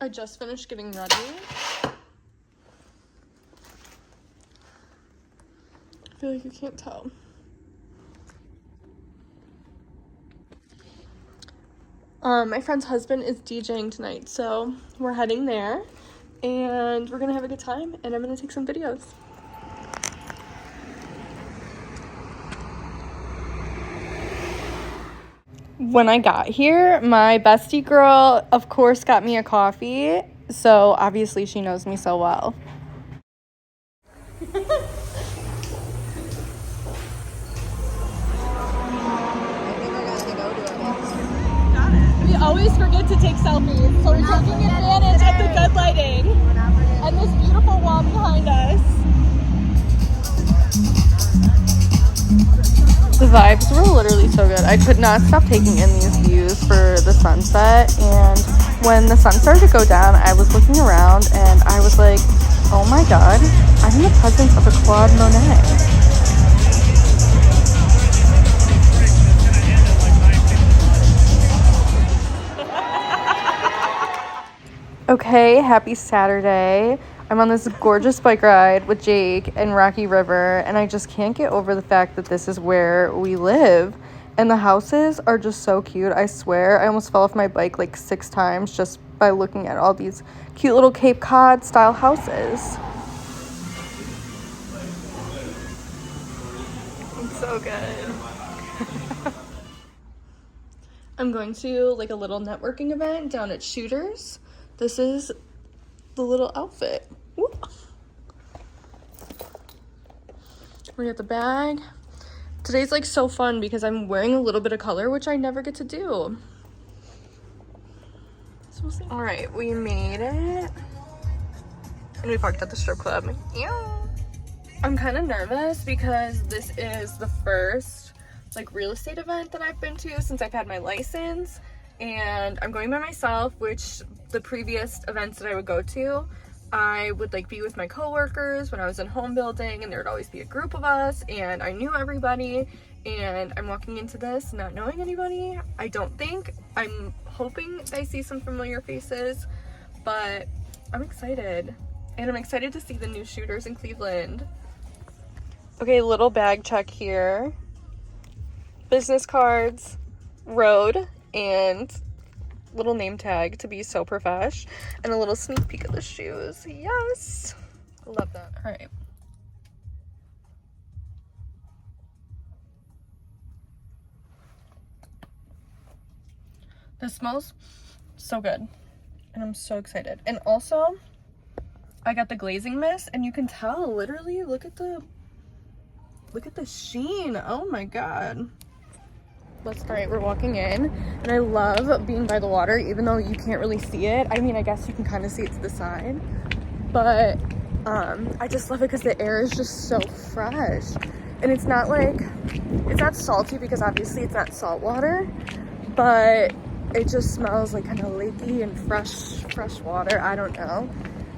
I just finished getting ready. I feel like you can't tell. My friend's husband is DJing tonight, so we're heading there and we're gonna have a good time and I'm gonna take some videos. When I got here, my bestie girl, of course, got me a coffee, so obviously she knows me so well. We always forget to take selfies, so we're taking advantage of the good lighting and this beautiful wall behind us. The vibes were literally so good. I could not stop taking in these views for the sunset, and when the sun started to go down, I was looking around and I was like, oh my god, I'm in the presence of a Claude Monet. Okay, happy Saturday. I'm on this gorgeous bike ride with Jake and Rocky River, and I just can't get over the fact that this is where we live. And the houses are just so cute. I swear, I almost fell off my bike like 6 times just by looking at all these cute little Cape Cod style houses. It's so good. I'm going to like a little networking event down at Shooters. This is the little outfit. Woo. We got the bag. Today's like so fun because I'm wearing a little bit of color, which I never get to do. So we'll see. All right, we made it. And we parked at the strip club. Yeah. I'm kind of nervous because this is the first like real estate event that I've been to since I've had my license. And I'm going by myself, which the previous events that I would go to, I would like be with my coworkers when I was in home building, and there would always be a group of us and I knew everybody, and I'm walking into this not knowing anybody. I don't think. I'm hoping I see some familiar faces, but I'm excited, and I'm excited to see the new Shooters in Cleveland. Okay, little bag check here. Business cards, road, and little name tag to be so profesh, and a little sneak peek of the shoes. Yes, love that. All right, this smells so good and I'm so excited. And also I got the glazing mist, and you can tell literally, look at the sheen. Oh my god. All right, we're walking in, and I love being by the water, even though you can't really see it. I mean, I guess you can kind of see it to the side, but I just love it because the air is just so fresh, and it's not salty because obviously it's not salt water, but it just smells like kind of lakey and fresh water. I don't know,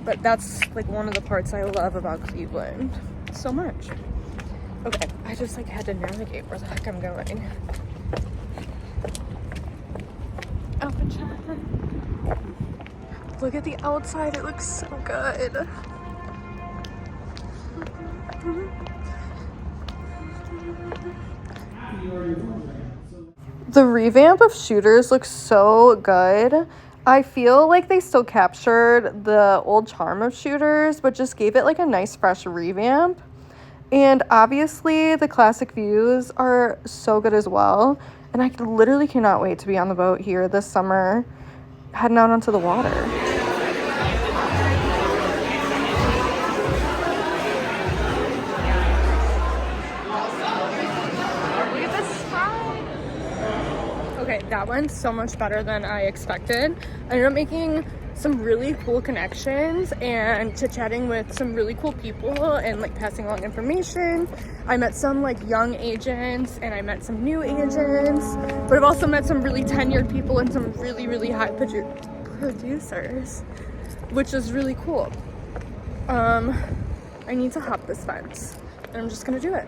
but that's like one of the parts I love about Cleveland so much. Okay, I just like had to navigate where the heck I'm going. Outfit check. Look at the outside, it looks so good. The revamp of Shooters looks so good. I feel like they still captured the old charm of Shooters, but just gave it like a nice fresh revamp. And obviously the classic views are so good as well. And I literally cannot wait to be on the boat here this summer, heading out onto the water. Look at this slide. Okay, that went so much better than I expected. I ended up making some really cool connections and chit-chatting with some really cool people and like passing along information. I met some like young agents and I met some new agents, but I've also met some really tenured people and some really high producers, which is really cool. I need to hop this fence and I'm just gonna do it.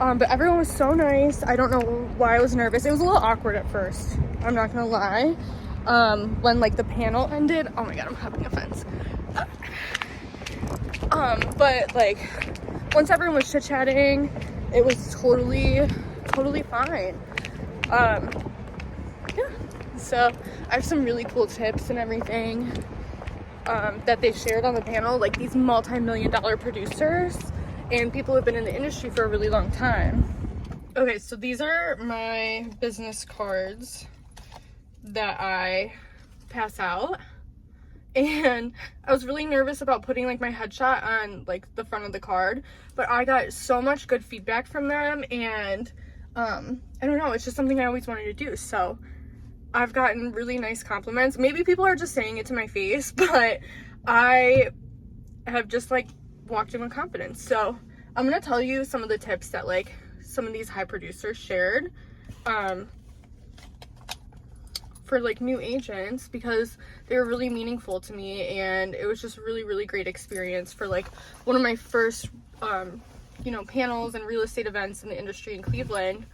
But everyone was so nice. I don't know why I was nervous. It was a little awkward at first, I'm not gonna lie. when like the panel ended. Oh my god, I'm hopping a fence. But like once everyone was chit-chatting, it was totally fine. Yeah, so I have some really cool tips and everything that they shared on the panel, like these multi-million-dollar producers and people who have been in the industry for a really long time. Okay, so these are my business cards that I pass out, and I was really nervous about putting like my headshot on like the front of the card, but I got so much good feedback from them, and I don't know, it's just something I always wanted to do. So I've gotten really nice compliments. Maybe people are just saying it to my face, but I have just like walked in with confidence. So I'm gonna tell you some of the tips that like some of these high producers shared for like new agents, because they were really meaningful to me, and it was just really great experience for like one of my first you know, panels and real estate events in the industry in Cleveland.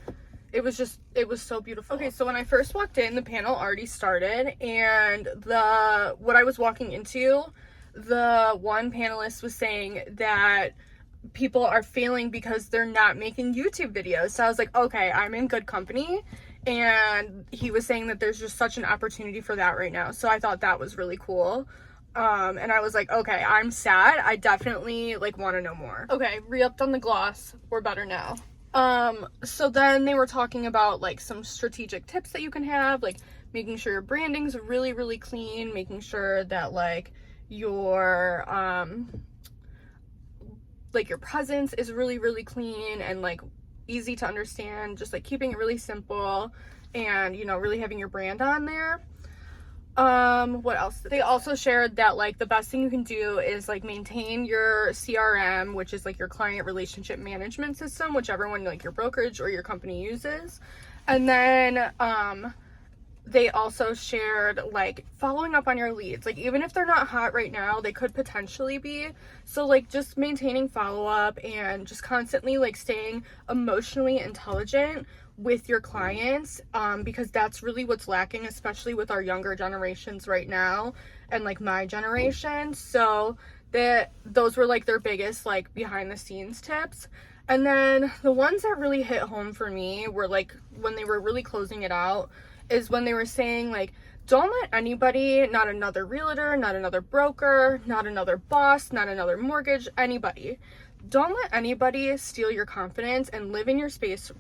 It was so beautiful. Okay, so when I first walked in, the panel already started, and what I was walking into, the one panelist was saying that people are failing because they're not making YouTube videos. So I was like, okay, I'm in good company. And he was saying that there's just such an opportunity for that right now. So I thought that was really cool. And I was like, okay, I'm sad. I definitely like want to know more. Okay, re-upped on the gloss. We're better now. So then they were talking about like some strategic tips that you can have, like making sure your branding's really clean, making sure that like your presence is really clean and like easy to understand, just like keeping it really simple, and you know, really having your brand on there. What else? They also shared that like the best thing you can do is like maintain your CRM, which is like your client relationship management system, whichever one like your brokerage or your company uses. And then they also shared like following up on your leads, like even if they're not hot right now, they could potentially be. So like just maintaining follow-up and just constantly like staying emotionally intelligent with your clients, because that's really what's lacking, especially with our younger generations right now and like my generation. So those were like their biggest like behind the scenes tips. And then the ones that really hit home for me were like when they were really closing it out, is when they were saying like, don't let anybody, not another realtor, not another broker, not another boss, not another mortgage, anybody, don't let anybody steal your confidence and live in your space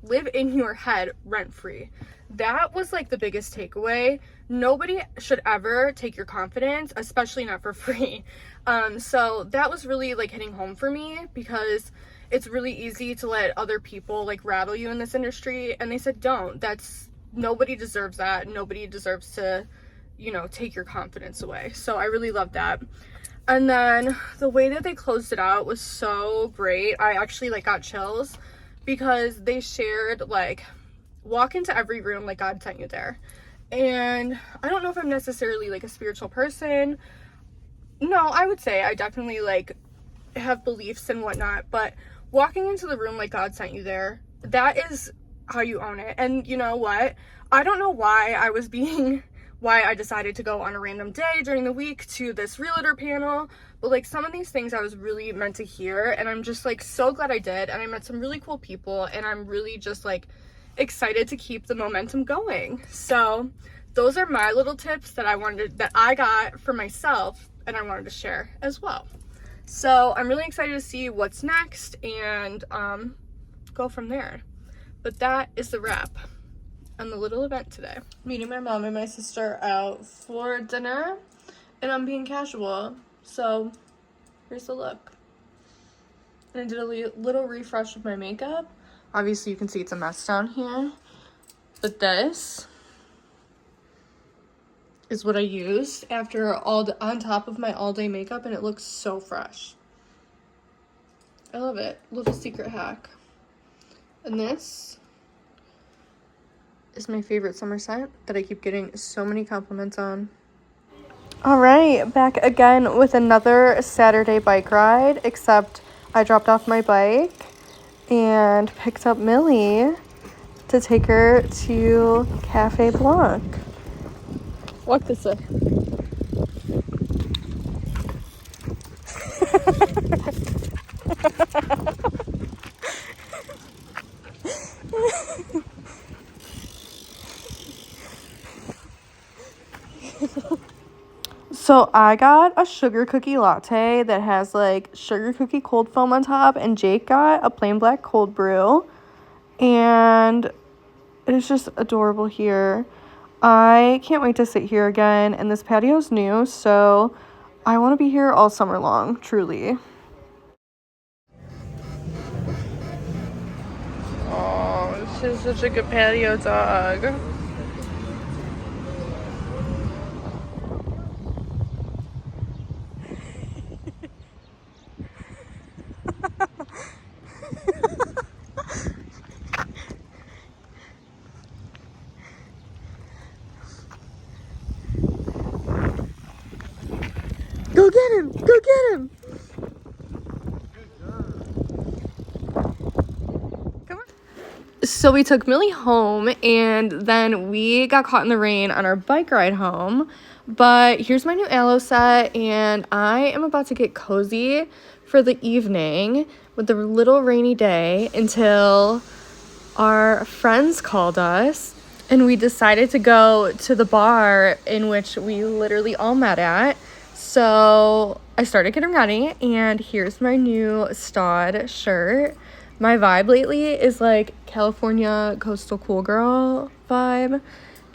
live in your head rent-free. That was like the biggest takeaway. Nobody should ever take your confidence, especially not for free. So that was really like hitting home for me, because it's really easy to let other people like rattle you in this industry, and they said don't. Nobody deserves that. Nobody deserves to, you know, take your confidence away. So I really loved that. And then the way that they closed it out was so great. I actually like got chills, because they shared like walk into every room like God sent you there. And I don't know if I'm necessarily like a spiritual person. No, I would say I definitely like have beliefs and whatnot, but walking into the room like God sent you there, that is how you own it. And you know what? I don't know why I decided to go on a random day during the week to this realtor panel, but like some of these things I was really meant to hear, and I'm just like so glad I did, and I met some really cool people, and I'm really just like excited to keep the momentum going. So those are my little tips that I got for myself, and I wanted to share as well. So I'm really excited to see what's next and go from there. But that is the wrap on the little event today. Meeting my mom and my sister out for dinner, and I'm being casual, so here's the look. And I did a little refresh of my makeup. Obviously you can see it's a mess down here, but this is what I used after on top of my all-day makeup, and it looks so fresh. I love it. Little secret hack. And this is my favorite summer scent that I keep getting so many compliments on. All right, back again with another Saturday bike ride, except I dropped off my bike and picked up Millie to take her to Cafe Blanc. Walk this way. So I got a sugar cookie latte that has like sugar cookie cold foam on top, and Jake got a plain black cold brew, and it's just adorable here. I can't wait to sit here again, and this patio's new, so I want to be here all summer long, truly. Oh, she's such a good patio dog. Go get him! Go get him! Come on. So we took Millie home, and then we got caught in the rain on our bike ride home. But here's my new aloe set, and I am about to get cozy for the evening with the little rainy day until our friends called us, and we decided to go to the bar in which we literally all met at. So I started getting ready, and here's my new Stod shirt. My vibe lately is like California coastal cool girl vibe,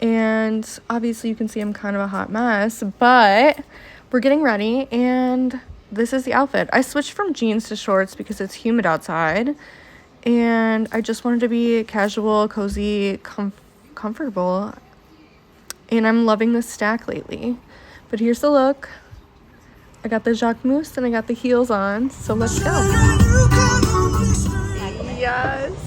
and obviously you can see I'm kind of a hot mess, but we're getting ready, and this is the outfit. I switched from jeans to shorts because it's humid outside, and I just wanted to be casual, cozy, comfortable, and I'm loving this stack lately. But here's the look. I got the Jacquemus and I got the heels on, so let's go. Yes.